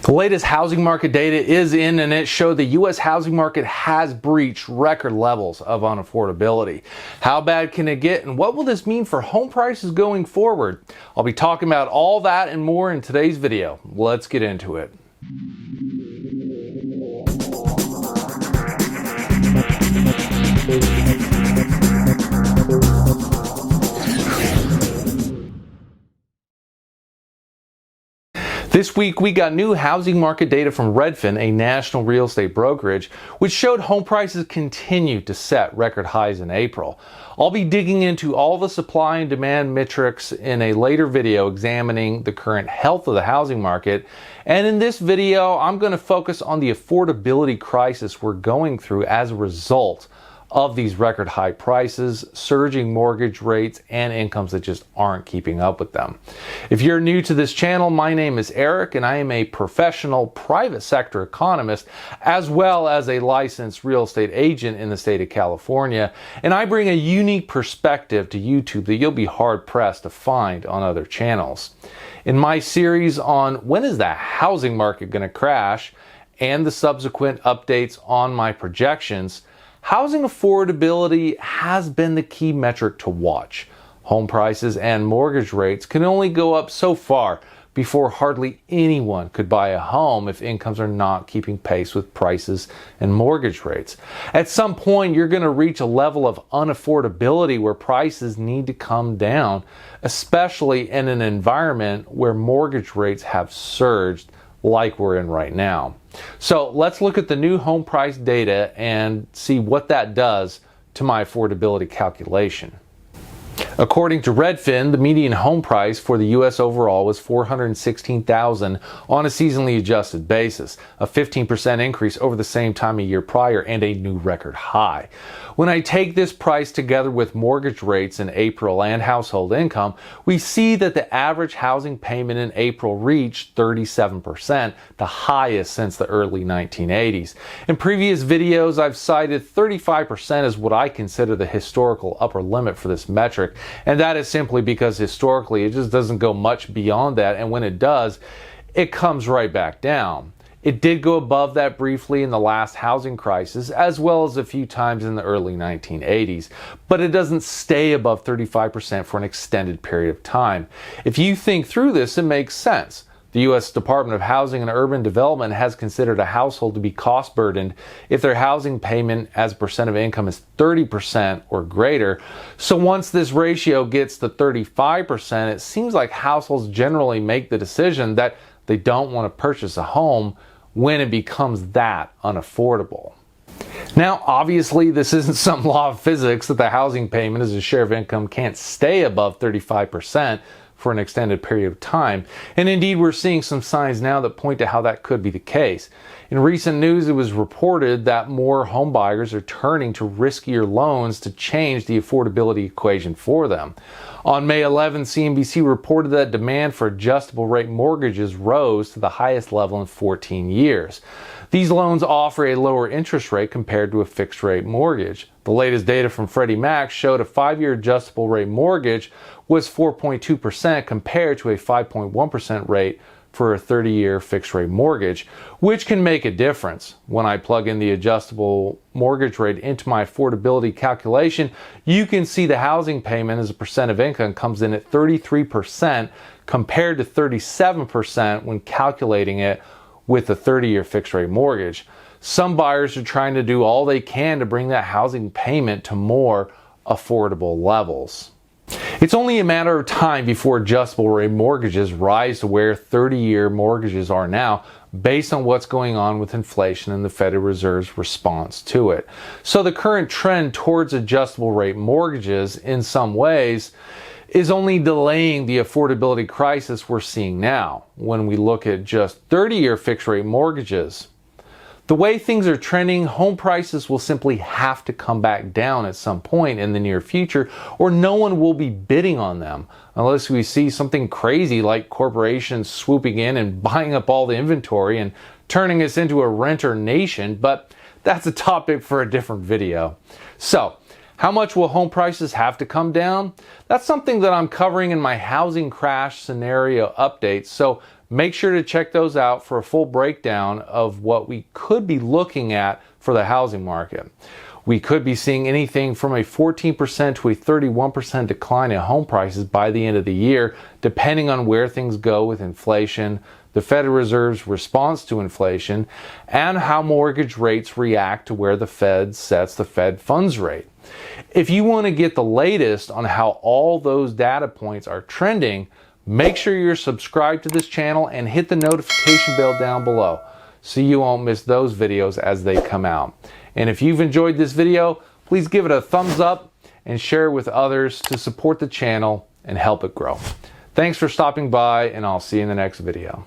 The latest housing market data is in, and it showed the U.S. housing market has breached record levels of unaffordability. How bad can it get, and what will this mean for home prices going forward? I'll be talking about all that and more in today's video. Let's get into it. This week, we got new housing market data from Redfin, a national real estate brokerage, which showed home prices continued to set record highs in April. I'll be digging into all the supply and demand metrics in a later video examining the current health of the housing market. And in this video, I'm going to focus on the affordability crisis we're going through as a result of these record high prices, surging mortgage rates, and incomes that just aren't keeping up with them. If you're new to this channel, my name is Eric, and I am a professional private sector economist, as well as a licensed real estate agent in the state of California. And I bring a unique perspective to YouTube that you'll be hard pressed to find on other channels. In my series on when is the housing market going to crash, and the subsequent updates on my projections, housing affordability has been the key metric to watch. Home prices and mortgage rates can only go up so far before hardly anyone could buy a home if incomes are not keeping pace with prices and mortgage rates. At some point, you're going to reach a level of unaffordability where prices need to come down, especially in an environment where mortgage rates have surged like we're in right now. So let's look at the new home price data and see what that does to my affordability calculation. According to Redfin, the median home price for the U.S. overall was $416,000 on a seasonally adjusted basis, a 15% increase over the same time a year prior and a new record high. When I take this price together with mortgage rates in April and household income, we see that the average housing payment in April reached 37%, the highest since the early 1980s. In previous videos, I've cited 35% as what I consider the historical upper limit for this metric, and that is simply because historically it just doesn't go much beyond that, and when it does, it comes right back down. It did go above that briefly in the last housing crisis, as well as a few times in the early 1980s, but it doesn't stay above 35% for an extended period of time. If you think through this, it makes sense. The U.S. Department of Housing and Urban Development has considered a household to be cost burdened if their housing payment as a percent of income is 30% or greater. So once this ratio gets to 35%, it seems like households generally make the decision that they don't want to purchase a home when it becomes that unaffordable. Now, obviously, this isn't some law of physics that the housing payment as a share of income can't stay above 35% for an extended period of time. And indeed, we're seeing some signs now that point to how that could be the case. In recent news, it was reported that more home buyers are turning to riskier loans to change the affordability equation for them. On May 11, CNBC reported that demand for adjustable rate mortgages rose to the highest level in 14 years. These loans offer a lower interest rate compared to a fixed rate mortgage. The latest data from Freddie Mac showed a 5-year adjustable rate mortgage was 4.2% compared to a 5.1% rate for a 30-year fixed rate mortgage, which can make a difference. When I plug in the adjustable mortgage rate into my affordability calculation, you can see the housing payment as a percent of income comes in at 33% compared to 37% when calculating it with a 30-year fixed rate mortgage. Some buyers are trying to do all they can to bring that housing payment to more affordable levels. It's only a matter of time before adjustable rate mortgages rise to where 30-year mortgages are now, based on what's going on with inflation and the Federal Reserve's response to it. So the current trend towards adjustable rate mortgages, in some ways, is only delaying the affordability crisis we're seeing now. When we look at just 30-year fixed rate mortgages, the way things are trending, home prices will simply have to come back down at some point in the near future, or no one will be bidding on them unless we see something crazy like corporations swooping in and buying up all the inventory and turning us into a renter nation, but that's a topic for a different video. So, how much will home prices have to come down? That's something that I'm covering in my housing crash scenario updates, so Make sure to check those out for a full breakdown of what we could be looking at for the housing market. We could be seeing anything from a 14% to a 31% decline in home prices by the end of the year, depending on where things go with inflation, the Federal Reserve's response to inflation, and how mortgage rates react to where the Fed sets the Fed funds rate. If you want to get the latest on how all those data points are trending, make sure you're subscribed to this channel and hit the notification bell down below so you won't miss those videos as they come out. And if you've enjoyed this video, please give it a thumbs up and share it with others to support the channel and help it grow. Thanks for stopping by, and I'll see you in the next video.